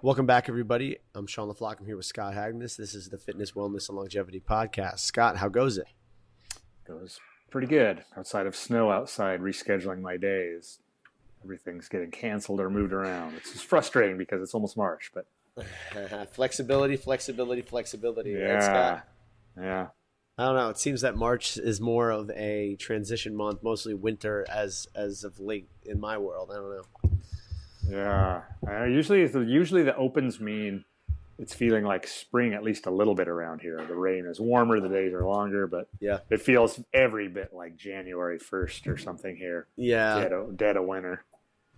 Welcome back, everybody. I'm Sean LaFlock. I'm here with Scott Hagness. This is the Fitness, Wellness, and Longevity Podcast. Scott, how goes it? Goes pretty good. Outside of snow outside, rescheduling my days. Everything's getting canceled or moved around. It's just frustrating because it's almost March, but Flexibility, right, yeah, Scott? yeah, I don't know. It seems that March is more of a transition month, mostly winter as of late in my world. I don't know. yeah. Usually the opens mean it's feeling like spring at least a little bit around here. The rain is warmer, the days are longer, but Yeah. it feels every bit like January 1st or something here. Yeah. Dead of winter.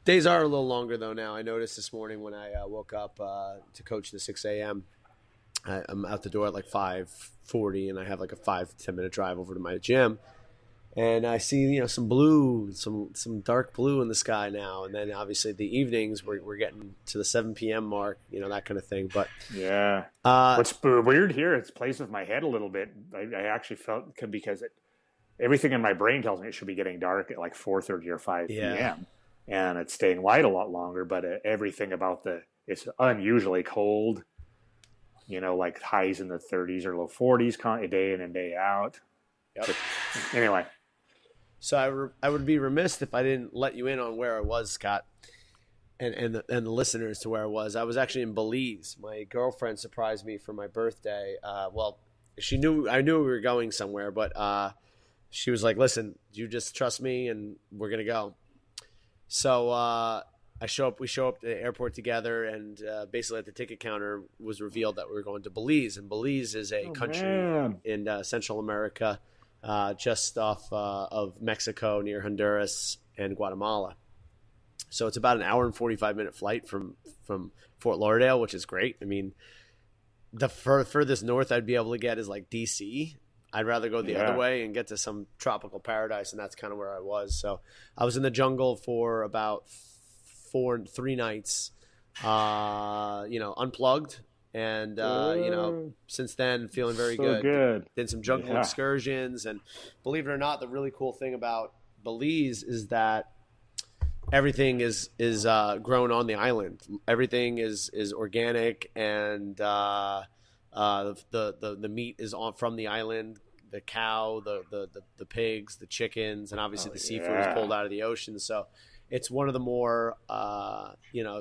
Days are a little longer, though, now. I noticed this morning when I woke up to coach the 6 a.m., I'm out the door at like 5:40, and I have like a 5 to 10 minute drive over to my gym. And I see, some blue, some dark blue in the sky now. And then obviously the evenings, we're getting to the 7 p.m. mark, that kind of thing. But yeah, what's weird here, it's plays with my head a little bit. I actually felt because everything in my brain tells me it should be getting dark at like 4:30 or 5 p.m. And it's staying light a lot longer. But everything about it's unusually cold. Like highs in the 30s or low 40s, day in and day out. Yep. But anyway. So I would be remiss if I didn't let you in on where I was, Scott, and the listeners to where I was. I was actually in Belize. My girlfriend surprised me for my birthday. Well, I knew we were going somewhere, but she was like, "Listen, you just trust me, and we're gonna go." So we show up at the airport together, and basically at the ticket counter was revealed that we were going to Belize. And Belize is a country in Central America, just off of Mexico, near Honduras and Guatemala. So it's about an hour and 45-minute flight from Fort Lauderdale, which is great. I mean, the furthest north I'd be able to get is like D.C. I'd rather go the other way and get to some tropical paradise, and that's kind of where I was. So I was in the jungle for about 3 nights, unplugged. And, since then, feeling very good. Did some jungle excursions. And believe it or not, the really cool thing about Belize is that everything is grown on the island. Everything is organic, and the meat is from the island. The cow, the pigs, the chickens, and obviously the seafood is pulled out of the ocean. So it's one of the more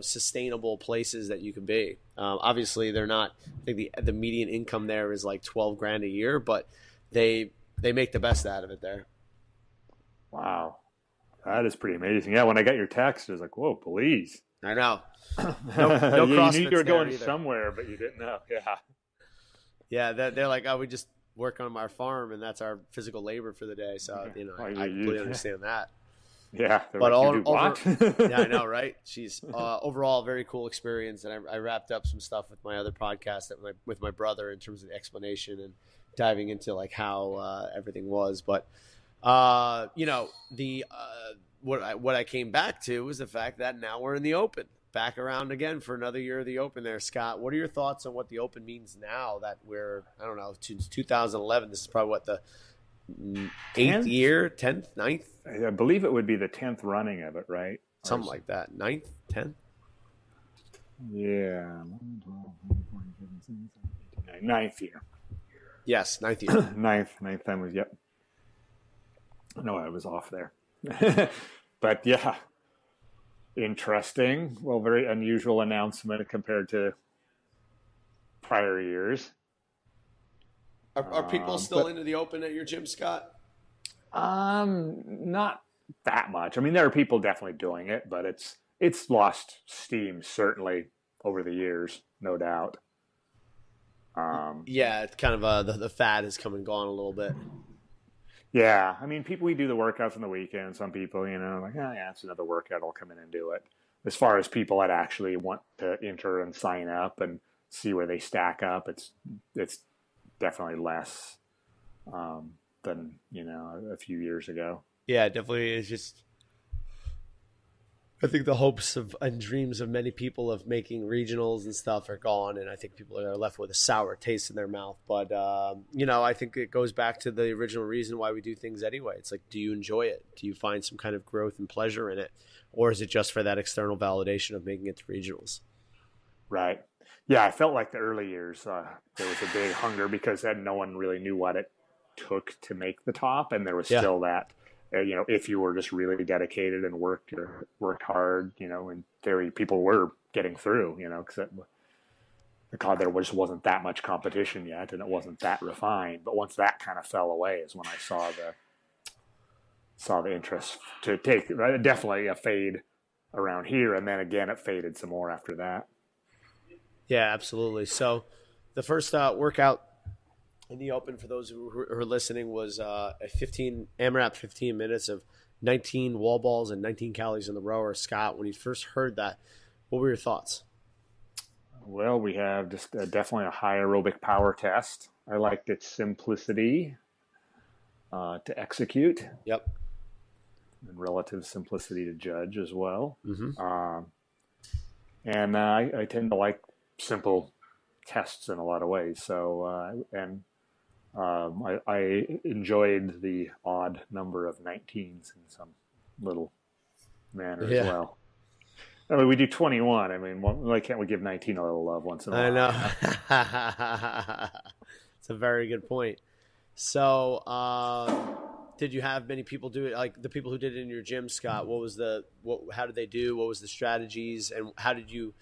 sustainable places that you can be. Obviously, they're not. I think the median income there is like $12,000 a year, but they make the best out of it there. Wow, that is pretty amazing. Yeah, when I got your text, I was like, "Whoa, Belize!" I know. No you knew you were going somewhere, but you didn't know. Yeah. They're like, "Oh, we just work on our farm, and that's our physical labor for the day." So I completely understand that. Yeah, but yeah, I know, right? She's overall a very cool experience, and I wrapped up some stuff with my other podcast with my brother in terms of the explanation and diving into like how everything was. But what I came back to was the fact that now we're in the Open, back around again for another year of the Open. There, Scott, what are your thoughts on what the Open means now that we're 2011? This is probably what the 8th year, 10th, 9th? I believe it would be the 10th running of it, right? Something like that. 9th, 10th? Yeah. 9th year. Yes, 9th year. ninth time was, yep. No, I was off there. But yeah, interesting. Well, very unusual announcement compared to prior years. Are people still into the Open at your gym, Scott? Not that much. I mean, there are people definitely doing it, but it's lost steam certainly over the years, no doubt. Yeah, it's kind of the fad has come and gone a little bit. Yeah, I mean, we do the workouts on the weekend. Some people, like, it's another workout. I'll come in and do it. As far as people that actually want to enter and sign up and see where they stack up, it's definitely less than a few years ago. Yeah, definitely. It's just, I think the hopes and dreams of many people of making regionals and stuff are gone, and I think people are left with a sour taste in their mouth. But I think it goes back to the original reason why we do things anyway. It's like, do you enjoy it? Do you find some kind of growth and pleasure in it, or is it just for that external validation of making it to regionals? Right. Yeah, I felt like the early years, there was a big hunger because then no one really knew what it took to make the top, and there was Yeah. still that, if you were just really dedicated and worked hard, in theory, people were getting through, because there just wasn't that much competition yet, and it wasn't that refined. But once that kind of fell away, is when I saw the interest to take definitely a fade around here, and then again it faded some more after that. Yeah, absolutely. So the first workout in the open for those who are listening was a 15 AMRAP 15 minutes of 19 wall balls and 19 calories in the rower. Scott, when you first heard that, what were your thoughts? Well, we have just definitely a high aerobic power test. I liked its simplicity to execute. Yep. And relative simplicity to judge as well. Mm-hmm. And I tend to like simple tests in a lot of ways. So, I enjoyed the odd number of 19s in some little manner as well. I mean, we do 21. I mean, why can't we give 19 a little love once in a while? I know. It's a very good point. So, did you have many people do it? Like the people who did it in your gym, Scott, how did they do? What was the strategies? And how do you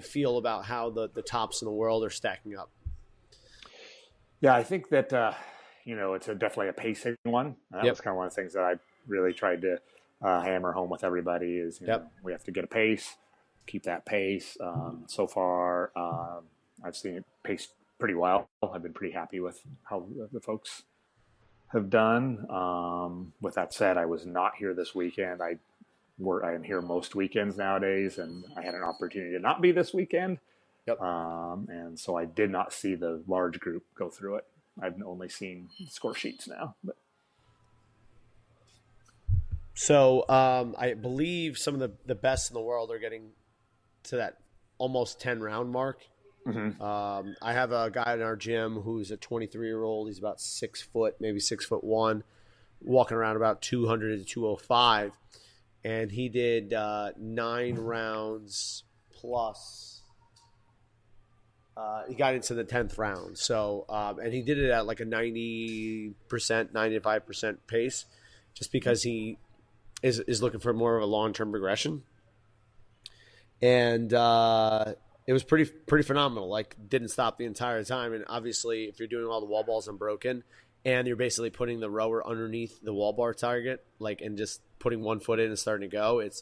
feel about how the tops in the world are stacking up? Yeah, I think that, it's definitely a pacing one. That was kind of one of the things that I really tried to hammer home with everybody is, we have to get a pace, keep that pace. So far, I've seen it paced pretty well. I've been pretty happy with how the folks have done. With that said, I was not here this weekend. I am here most weekends nowadays, and I had an opportunity to not be this weekend. Yep. And so I did not see the large group go through it. I've only seen score sheets now. But. So I believe some of the best in the world are getting to that almost 10 round mark. Mm-hmm. I have a guy in our gym who's a 23-year-old. He's about 6 foot, maybe 6'1", walking around about 200 to 205. And he did 9 rounds plus. He got into the 10th round. So, and he did it at like a 90%, 95% pace, just because he is looking for more of a long-term progression. And it was pretty phenomenal. Like, didn't stop the entire time. And obviously, if you're doing all the wall balls unbroken, and you're basically putting the rower underneath the wall bar target, like, and just putting one foot in and starting to go, it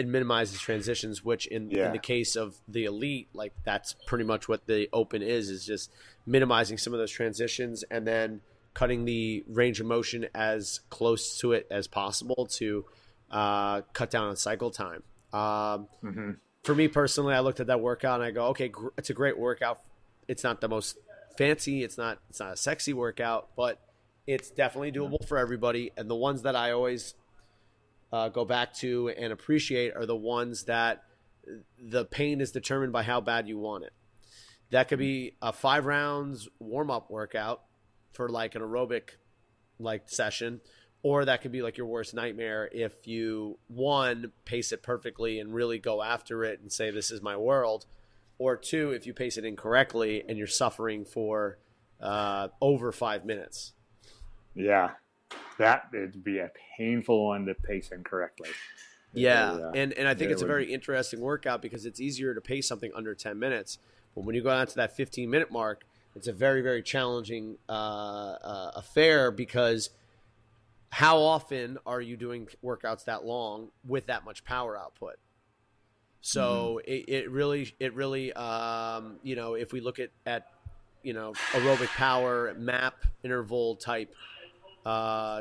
minimizes transitions, which in the case of the elite, like, that's pretty much what the open is just minimizing some of those transitions and then cutting the range of motion as close to it as possible to cut down on cycle time. For me personally, I looked at that workout and I go, okay, it's a great workout. It's not the most fancy. It's not a sexy workout, but it's definitely doable for everybody. And the ones that I always go back to and appreciate are the ones that the pain is determined by how bad you want it. That could be a 5 rounds warm-up workout for like an aerobic like session, or that could be like your worst nightmare if you, one, pace it perfectly and really go after it and say, this is my world. Or two, if you pace it incorrectly and you're suffering for over 5 minutes. Yeah, that would be a painful one to pace incorrectly. Yeah, and I think it's a very interesting workout because it's easier to pace something under 10 minutes. But when you go down to that 15-minute mark, it's a very, very challenging affair because how often are you doing workouts that long with that much power output? So it really, if we look at aerobic power, MAP interval type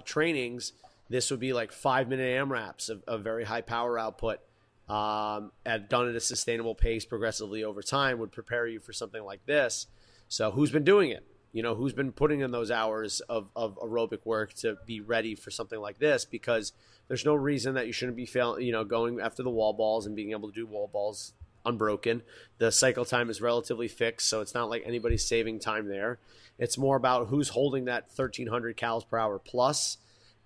trainings, this would be like 5-minute AMRAPs of very high power output, done at a sustainable pace progressively over time would prepare you for something like this. So who's been doing it? Who's been putting in those hours of aerobic work to be ready for something like this? Because there's no reason that you shouldn't be going after the wall balls and being able to do wall balls unbroken. The cycle time is relatively fixed, so it's not like anybody's saving time there. It's more about who's holding that 1,300 calories per hour plus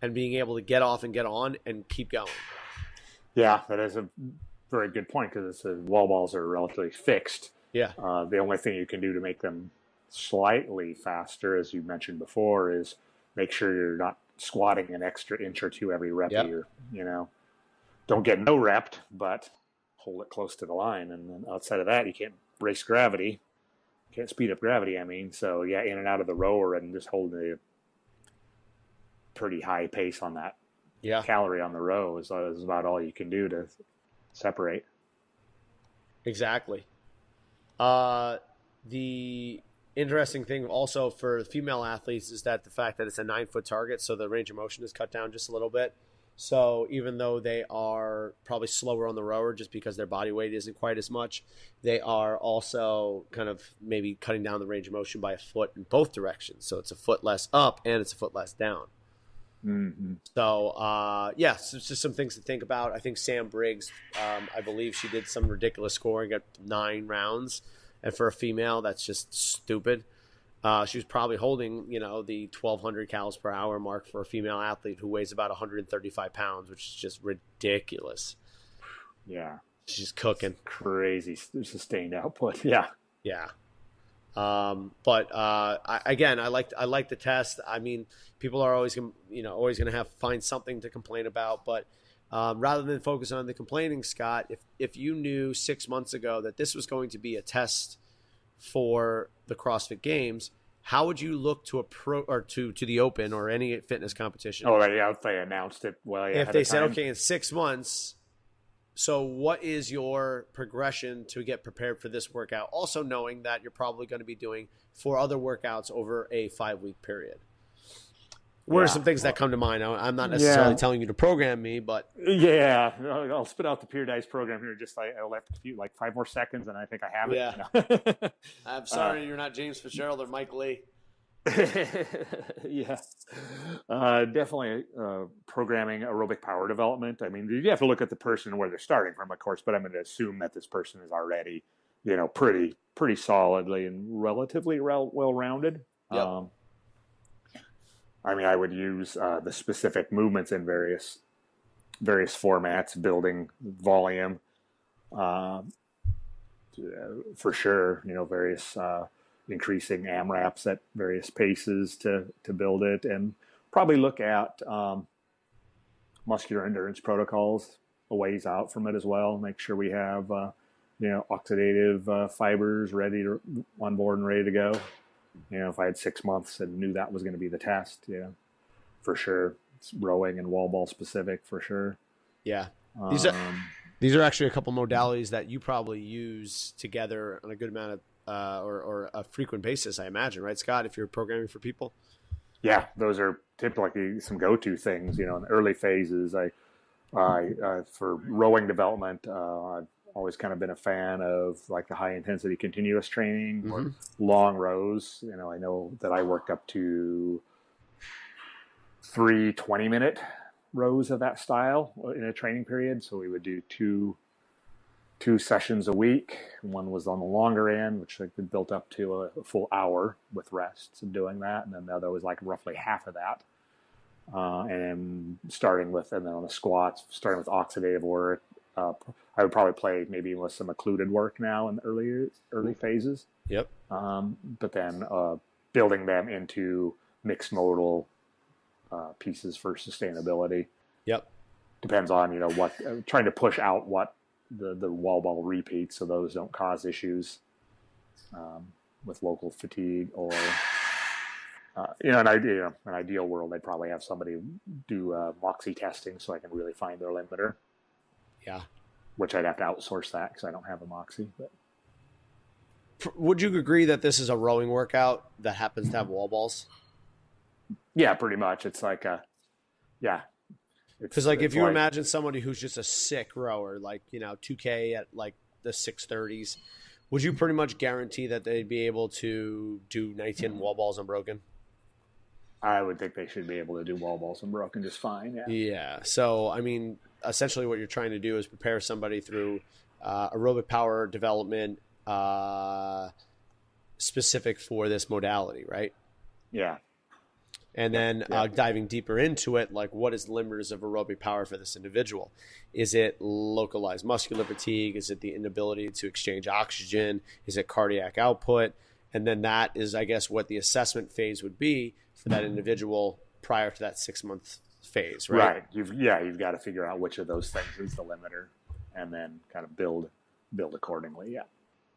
and being able to get off and get on and keep going. Yeah, that is a very good point, because wall balls are relatively fixed. Yeah. The only thing you can do to make them slightly faster, as you mentioned before, is make sure you're not squatting an extra inch or two every rep. Yep. Don't get no repped, but hold it close to the line. And then outside of that, you can't race gravity. Can't speed up gravity, I mean. So, yeah, in and out of the rower and just holding a pretty high pace on that calorie on the row is about all you can do to separate. Exactly. The interesting thing also for female athletes is that the fact that it's a 9-foot target, so the range of motion is cut down just a little bit. So even though they are probably slower on the rower just because their body weight isn't quite as much, they are also kind of maybe cutting down the range of motion by a foot in both directions. So it's a foot less up and it's a foot less down. Mm-hmm. So, so it's just some things to think about. I think Sam Briggs, I believe she did some ridiculous scoring at 9 rounds. And for a female, that's just stupid. She was probably holding, the 1,200 calories per hour mark for a female athlete who weighs about 135 pounds, which is just ridiculous. Yeah. She's cooking. Crazy sustained output. Yeah. Yeah. But I like the test. I mean, people are always going to find something to complain about, but rather than focus on the complaining, Scott, if you knew 6 months ago that this was going to be a test for the CrossFit Games, how would you look to to the Open or any fitness competition? Oh, yeah, if they announced it if they said, okay, in 6 months. So what is your progression to get prepared for this workout? Also knowing that you're probably going to be doing 4 other workouts over a 5-week period. What are some things that come to mind? I'm not necessarily telling you to program me, but yeah, I'll spit out the Pure Dice program here. Just I'll left you 5 more seconds, and I think I have it. Yeah. I'm sorry, you're not James Fitzgerald or Mike Lee. Yeah, definitely programming aerobic power development. I mean, you have to look at the person and where they're starting from, of course, but I'm going to assume that this person is already, pretty solidly and relatively well-rounded. Yep. I mean, I would use the specific movements in various formats, building volume, for sure. Various increasing AMRAPs at various paces to build it, and probably look at muscular endurance protocols a ways out from it as well. Make sure we have oxidative fibers on board and ready to go. If I had 6 months and knew that was going to be the test, for sure. It's rowing and wall ball specific for sure. Yeah. These are actually a couple modalities that you probably use together on a good amount of or a frequent basis, I imagine, right, Scott, if you're programming for people? Yeah, those are typically some go-to things. In the early phases, I for rowing development, I've always kind of been a fan of like the high-intensity continuous training or long rows. I know that I worked up to 3 20-minute rows of that style in a training period. So we would do two sessions a week. One was on the longer end, which I could built up to a full hour with rests of doing that. And then the other was like roughly half of that. And then on the squats, starting with oxidative work. I would probably play maybe with some occluded work now in the early phases. Yep. But then building them into mixed modal pieces for sustainability. Yep. Depends on what trying to push out what the wall ball repeats, so those don't cause issues with local fatigue or an ideal world, I'd probably have somebody do Moxie testing so I can really find their limiter. Yeah. Which I'd have to outsource that because I don't have a Moxie. But would you agree that this is a rowing workout that happens to have wall balls? Yeah, pretty much. It's like because if you imagine somebody who's just a sick rower, like 2K at like the 630s, would you pretty much guarantee that they'd be able to do 19 wall balls unbroken? I would think they should be able to do wall balls unbroken just fine. Yeah. Yeah. So I mean, essentially, what you're trying to do is prepare somebody through aerobic power development specific for this modality, right? Yeah. And then diving deeper into it, like what is the limiters of aerobic power for this individual? Is it localized muscular fatigue? Is it the inability to exchange oxygen? Is it cardiac output? And then that is, I guess, what the assessment phase would be for that individual prior to that 6-month phase, right? Right. You've got to figure out which of those things is the limiter, and then kind of build accordingly. Yeah.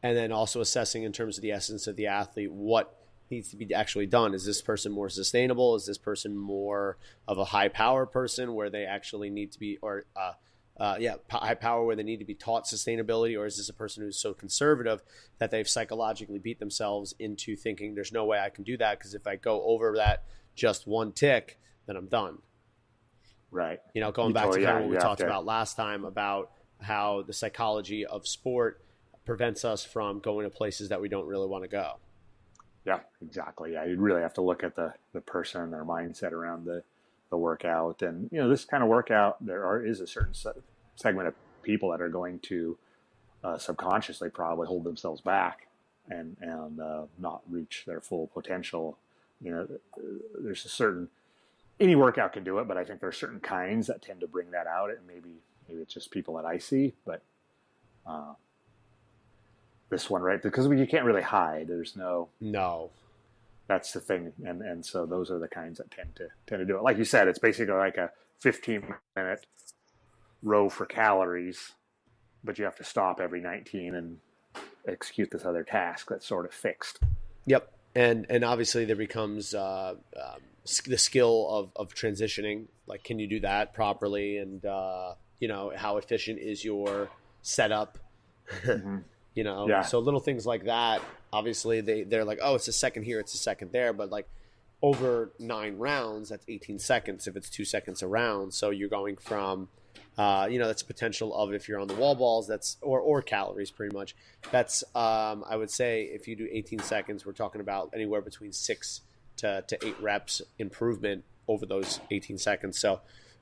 And then also assessing in terms of the essence of the athlete, what needs to be actually done. Is this person more sustainable? Is this person more of a high power person where they actually need to be, or high power where they need to be taught sustainability? Or is this a person who's so conservative that they've psychologically beat themselves into thinking there's no way I can do that, because if I go over that just one tick, then I'm done. Right. Going back to kind of what we talked about last time about how the psychology of sport prevents us from going to places that we don't really want to go. Yeah, exactly. Yeah, you'd really have to look at the person and their mindset around the workout. And, this kind of workout, is a certain segment of people that are going to subconsciously probably hold themselves back and not reach their full potential. There's any workout can do it, but I think there are certain kinds that tend to bring that out. And maybe it's just people that I see, but this one, right? Because you can't really hide. There's no. That's the thing, and so those are the kinds that tend to do it. Like you said, it's basically like a 15-minute row for calories, but you have to stop every 19 and execute this other task that's sort of fixed. Yep, and obviously there becomes the skill of transitioning. Like, can you do that properly? And how efficient is your setup? Mm-hmm. So little things like that, obviously they're like, oh, it's a second here, it's a second there, but like over 9 rounds, that's 18 seconds if it's 2 seconds a round. So you're going from that's a potential of, if you're on the wall balls, that's or calories pretty much. That's I would say if you do 18 seconds, we're talking about anywhere between 6 to 8 reps improvement over those 18 seconds. So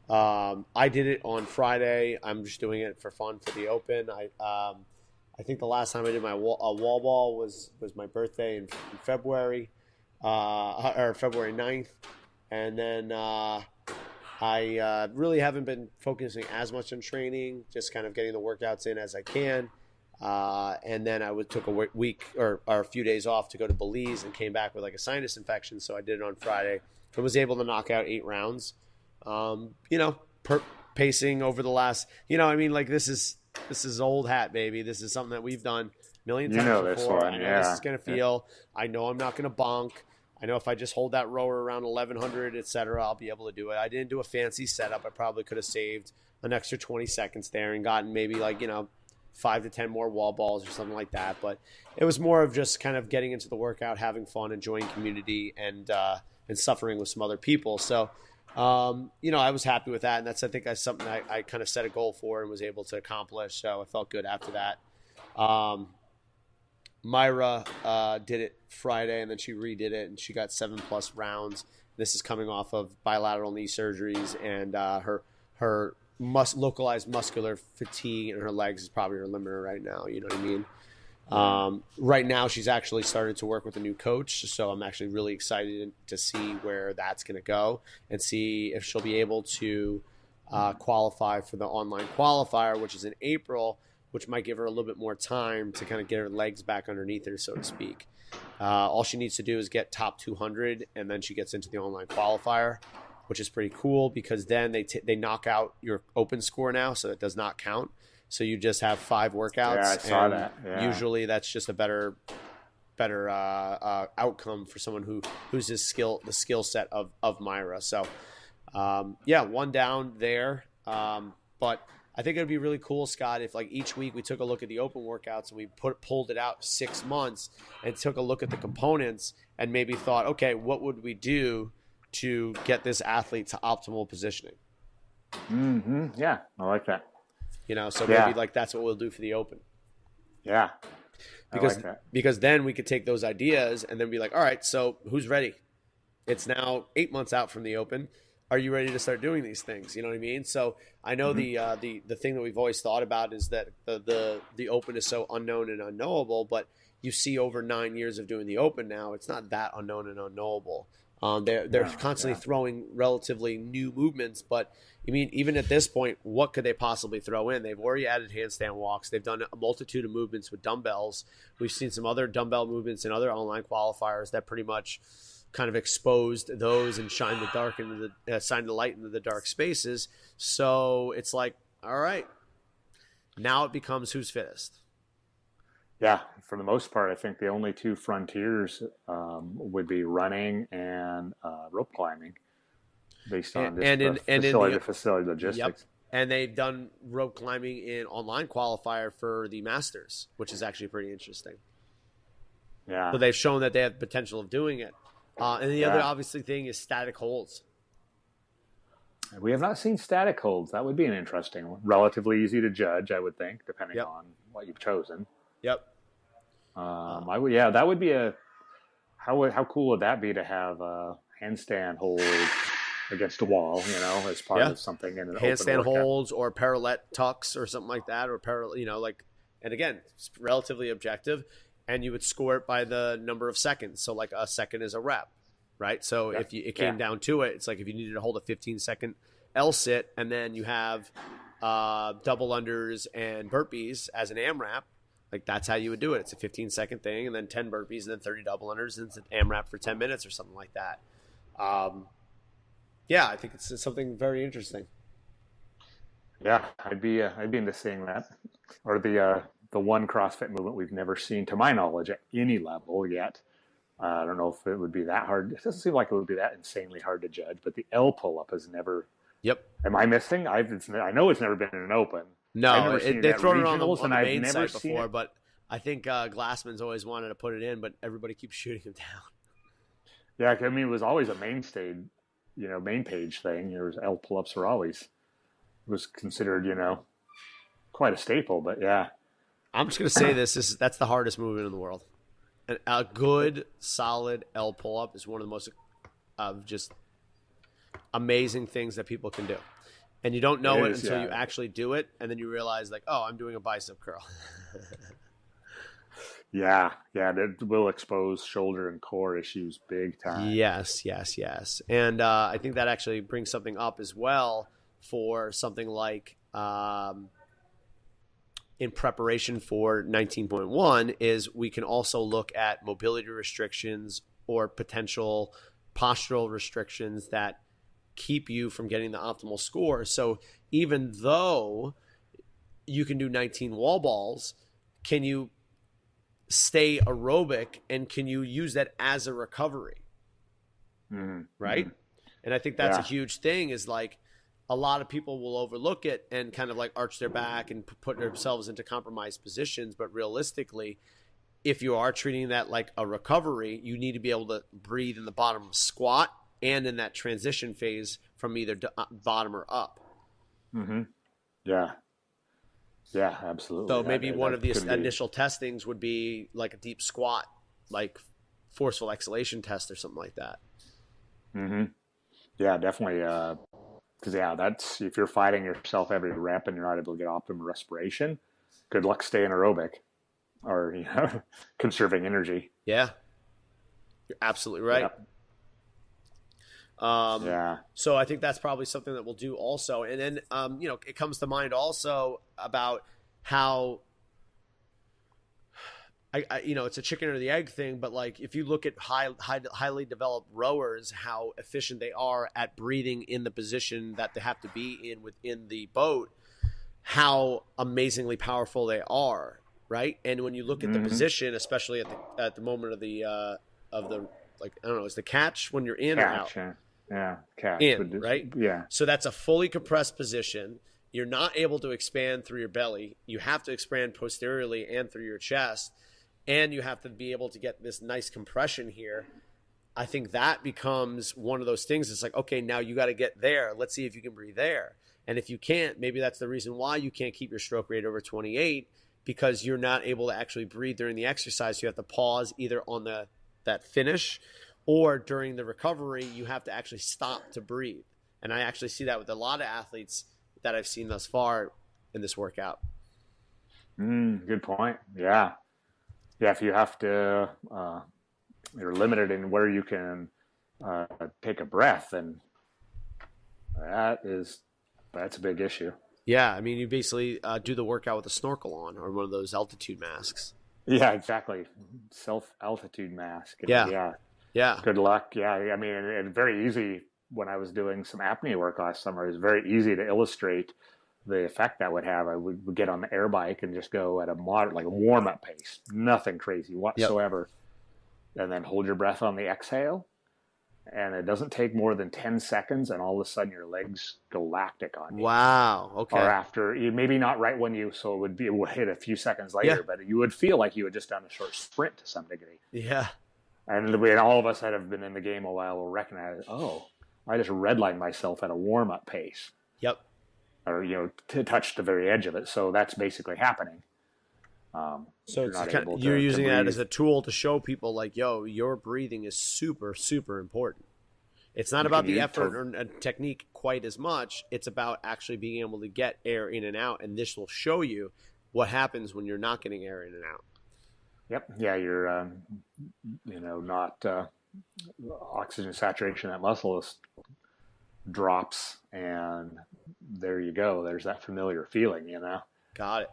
I did it on Friday. I'm just doing it for fun for the Open. I think the last time I did my wall ball was my birthday in February, or February 9th. And then I really haven't been focusing as much on training, just kind of getting the workouts in as I can. And then I took a week or a few days off to go to Belize and came back with like a sinus infection. So I did it on Friday. I was able to knock out 8 rounds, pacing over the last, this is old hat, baby. This is something that we've done a million times before. I know this is going to feel. I know I'm not going to bonk. I know if I just hold that rower around 1100, et cetera, I'll be able to do it. I didn't do a fancy setup. I probably could have saved an extra 20 seconds there and gotten maybe 5 to 10 more wall balls or something like that. But it was more of just kind of getting into the workout, having fun, enjoying community, and suffering with some other people. So, I was happy with that. And that's, I think, something I kind of set a goal for and was able to accomplish. So I felt good after that. Myra did it Friday, and then she redid it, and she got 7+ rounds. This is coming off of bilateral knee surgeries, and her localized muscular fatigue in her legs is probably her limiter right now. You know what I mean? Right now, she's actually started to work with a new coach, so I'm actually really excited to see where that's going to go and see if she'll be able to qualify for the online qualifier, which is in April, which might give her a little bit more time to kind of get her legs back underneath her, so to speak. All she needs to do is get top 200, and then she gets into the online qualifier, which is pretty cool because then they knock out your open score now, so it does not count. So you just have 5 workouts. Yeah, I saw that. Yeah. Usually that's just a better outcome for someone who's the skill set of Myra. So one down there. But I think it'd be really cool, Scott, if like each week we took a look at the open workouts and we pulled it out 6 months and took a look at the components and maybe thought, okay, what would we do to get this athlete to optimal positioning? Mm-hmm. Yeah, I like that. Maybe like that's what we'll do for the Open. Yeah. Because then we could take those ideas and then be like, all right, so who's ready? It's now 8 months out from the Open. Are you ready to start doing these things? You know what I mean? So I know the thing that we've always thought about is that the Open is so unknown and unknowable, but you see over 9 years of doing the Open now, it's not that unknown and unknowable. They're constantly throwing relatively new movements, but I mean, even at this point, what could they possibly throw in? They've already added handstand walks. They've done a multitude of movements with dumbbells. We've seen some other dumbbell movements in other online qualifiers that pretty much kind of exposed those and shined the light into the dark spaces. So it's like, all right, now it becomes who's fittest. Yeah, for the most part, I think the only two frontiers would be running and rope climbing, based on just facility logistics. Yep. And they've done rope climbing in online qualifier for the Masters, which is actually pretty interesting. Yeah. So they've shown that they have the potential of doing it. And the other obviously thing is static holds. We have not seen static holds. That would be an interesting one. Relatively easy to judge, I would think, depending on what you've chosen. Yep. That would be how cool would that be to have a handstand hold against a wall, as part of something in an handstand open holds or parallel tucks or something like that, or and again, it's relatively objective, and you would score it by the number of seconds. So like a second is a rep, right? So if it came down to it, it's like if you needed to hold a 15-second L sit, and then you have double unders and burpees as an AMRAP. Like that's how you would do it. It's a 15-second thing, and then 10 burpees, and then 30 double unders, and it's an AMRAP for 10 minutes or something like that. I think it's something very interesting. Yeah, I'd be into seeing that, or the one CrossFit movement we've never seen, to my knowledge, at any level yet. I don't know if it would be that hard. It doesn't seem like it would be that insanely hard to judge. But the L pull-up has never. Yep. Am I missing? I know it's never been in an open. No, they've thrown it on the main site before, it. but I think Glassman's always wanted to put it in, but everybody keeps shooting him down. Yeah, I mean, it was always a main page thing. There was L pull-ups were always was considered, quite a staple. But yeah, I'm just gonna say that's the hardest movement in the world. And a good solid L pull-up is one of the most just amazing things that people can do. And you don't know it until you actually do it, and then you realize, like, oh, I'm doing a bicep curl. Yeah, it will expose shoulder and core issues big time. Yes. And I think that actually brings something up as well for something like in preparation for 19.1 is we can also look at mobility restrictions or potential postural restrictions that keep you from getting the optimal score. So even though you can do 19 wall balls, can you stay aerobic and can you use that as a recovery? Right? And I think that's a huge thing, is like a lot of people will overlook it and kind of like arch their back and put themselves into compromised positions. But realistically, if you are treating that like a recovery, you need to be able to breathe in the bottom squat and in that transition phase from either bottom or up. Yeah, absolutely. So maybe one of the initial testings would be like a deep squat, like forceful exhalation test or something like that. Yeah, definitely. Because that's, if you're fighting yourself every rep and you're not able to get optimal respiration, good luck staying aerobic or conserving energy. Yeah, you're absolutely right. So I think that's probably something that we'll do also. And then, it comes to mind also about how it's a chicken or the egg thing, but like if you look at highly developed rowers, how efficient they are at breathing in the position that they have to be in within the boat, how amazingly powerful they are, right? And when you look at the position, especially at the moment of the like, I don't know, is the catch when you're in catch, or out? Yeah, catch. In, right? Yeah. So that's a fully compressed position. You're not able to expand through your belly. You have to expand posteriorly and through your chest. And you have to be able to get this nice compression here. I think that becomes one of those things. It's like, okay, now you got to get there. Let's see if you can breathe there. And if you can't, maybe that's the reason why you can't keep your stroke rate over 28, because you're not able to actually breathe during the exercise. You have to pause either on that finish, or during the recovery, you have to actually stop to breathe. And I actually see that with a lot of athletes that I've seen thus far in this workout. Good point. Yeah. Yeah, if you have to, you're limited in where you can take a breath, and that's a big issue. Yeah, I mean, you basically do the workout with a snorkel on or one of those altitude masks. Yeah, exactly. Self altitude mask. Yeah, Yeah. yeah, Good luck. Yeah. I mean, and very easy when I was doing some apnea work last summer. It was very easy to illustrate the effect that would have. I would get on the air bike and just go at a moderate, like a warm up pace, nothing crazy yep. whatsoever. And then hold your breath on the exhale. And it doesn't take more than 10 seconds, and all of a sudden your legs go lactic on you. Wow. Okay. Or after, maybe not right when so it would hit a few seconds later, but you would feel like you had just done a short sprint to some degree. Yeah. And all of us that have been in the game a while will recognize, I just redlined myself at a warm-up pace. Yep. Or, to touch the very edge of it. So that's basically happening. So you're using that as a tool to show people like, yo, your breathing is super, super important. It's not about the effort or technique quite as much. It's about actually being able to get air in and out. And this will show you what happens when you're not getting air in and out. Yep. Yeah, you're, not oxygen saturation at muscle drops, and there you go. There's that familiar feeling, Got it.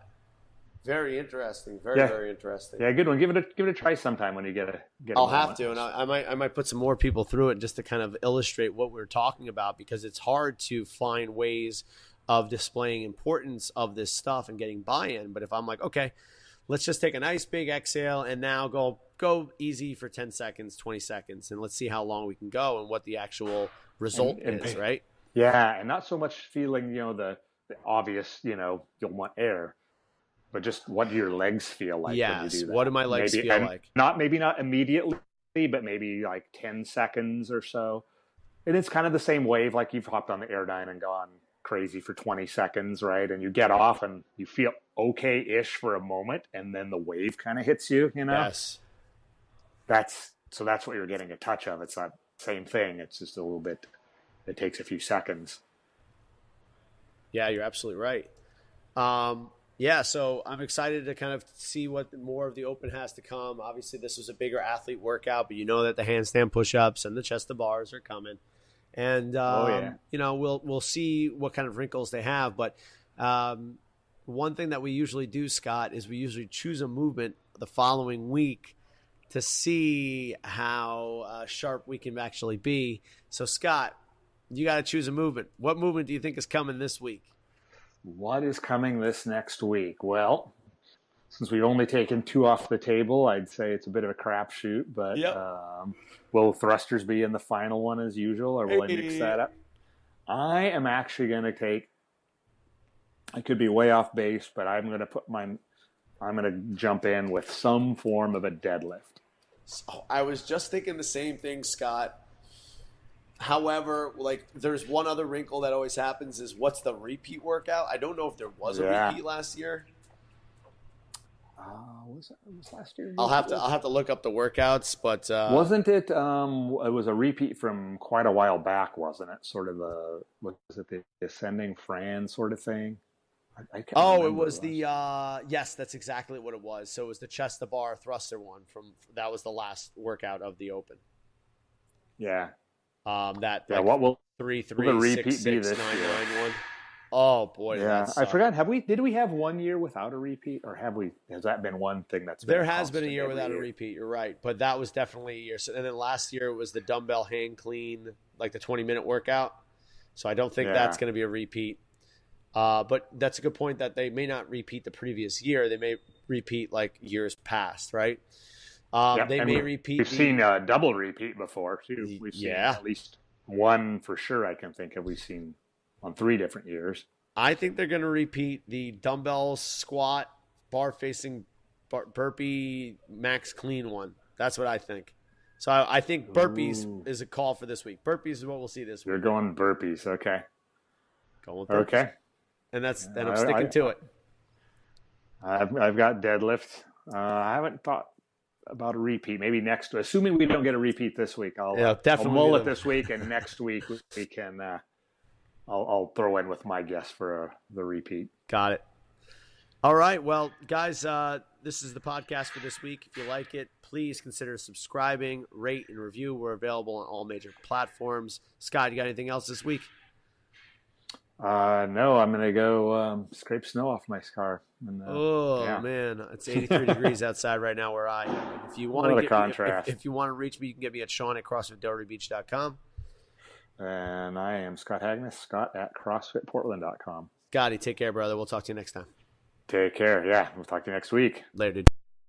Very interesting. Very interesting. Yeah, good one. Give it a try sometime when you get I'll have to, and I might put some more people through it just to kind of illustrate what we're talking about, because it's hard to find ways of displaying importance of this stuff and getting buy-in. But if I'm like, okay, let's just take a nice big exhale and now go easy for 10 seconds, 20 seconds, and let's see how long we can go and what the actual result is, right? Yeah, and not so much feeling, the obvious, you'll want air, but just what do your legs feel like when you do that? What do my legs feel like? Maybe not immediately, but maybe like 10 seconds or so. And it's kind of the same wave, like you've hopped on the Airdyne and gone crazy for 20 seconds, right? And you get off and you feel okay-ish for a moment, and then the wave kind of hits you, Yes. That's what you're getting a touch of. It's not the same thing. It's just a little bit, it takes a few seconds. Yeah, you're absolutely right. So I'm excited to kind of see what more of the Open has to come. Obviously, this was a bigger athlete workout, but you know that the handstand push-ups and the chest to bars are coming. And, we'll see what kind of wrinkles they have. But one thing that we usually do, Scott, is we usually choose a movement the following week to see how sharp we can actually be. So, Scott, you got to choose a movement. What movement do you think is coming this week? What is coming this next week? Well, since we've only taken 2 off the table, I'd say it's a bit of a crapshoot. But will thrusters be in the final one as usual, or will I mix that up? I am actually going to take. I could be way off base, but I'm going to jump in with some form of a deadlift. So I was just thinking the same thing, Scott. However, there's one other wrinkle that always happens is what's the repeat workout? I don't know if there was a repeat last year. Was last year? I'll have to look up the workouts, but wasn't it? It was a repeat from quite a while back, wasn't it? Sort of was it the ascending Fran sort of thing? I can't remember. It was the yes, that's exactly what it was. So it was the chest to bar thruster one that was the last workout of the Open. Yeah. What will 3 3 6 6 9 9 1? Oh boy, yeah. I forgot. Did we have 1 year without a repeat, or has that been one thing that's been? There has been a year without a repeat. You're right, but that was definitely a year. So, and then last year was the dumbbell hang clean, like the 20-minute workout. So I don't think that's going to be a repeat. But that's a good point that they may not repeat the previous year. They may repeat like years past, right? They may repeat. We've seen a double repeat before too. We've seen at least one for sure. I can think of. We've seen on 3 different years. I think they're going to repeat the dumbbell squat, bar facing, burpee, max clean one. That's what I think. So I think burpees is a call for this week. Burpees is what we'll see this week. You're going burpees, okay? Going with burpees. Okay, and I'm sticking to it. I've got deadlift. I haven't thought about a repeat. Maybe next, assuming we don't get a repeat this week, I'll mull it this week, and next week we can. I'll throw in with my guess for the repeat. Got it. All right, well, guys, this is the podcast for this week. If you like it, please consider subscribing, rate, and review. We're available on all major platforms. Scott, you got anything else this week? No, I'm going to go scrape snow off my car. And, man, it's 83 degrees outside right now where I am. If you want if you want to reach me, you can get me at Sean@CrossFitDohertyBeach.com. And I am Scott Hagnes, Scott@CrossFitPortland.com. Scotty, take care, brother. We'll talk to you next time. Take care. Yeah, we'll talk to you next week. Later, dude.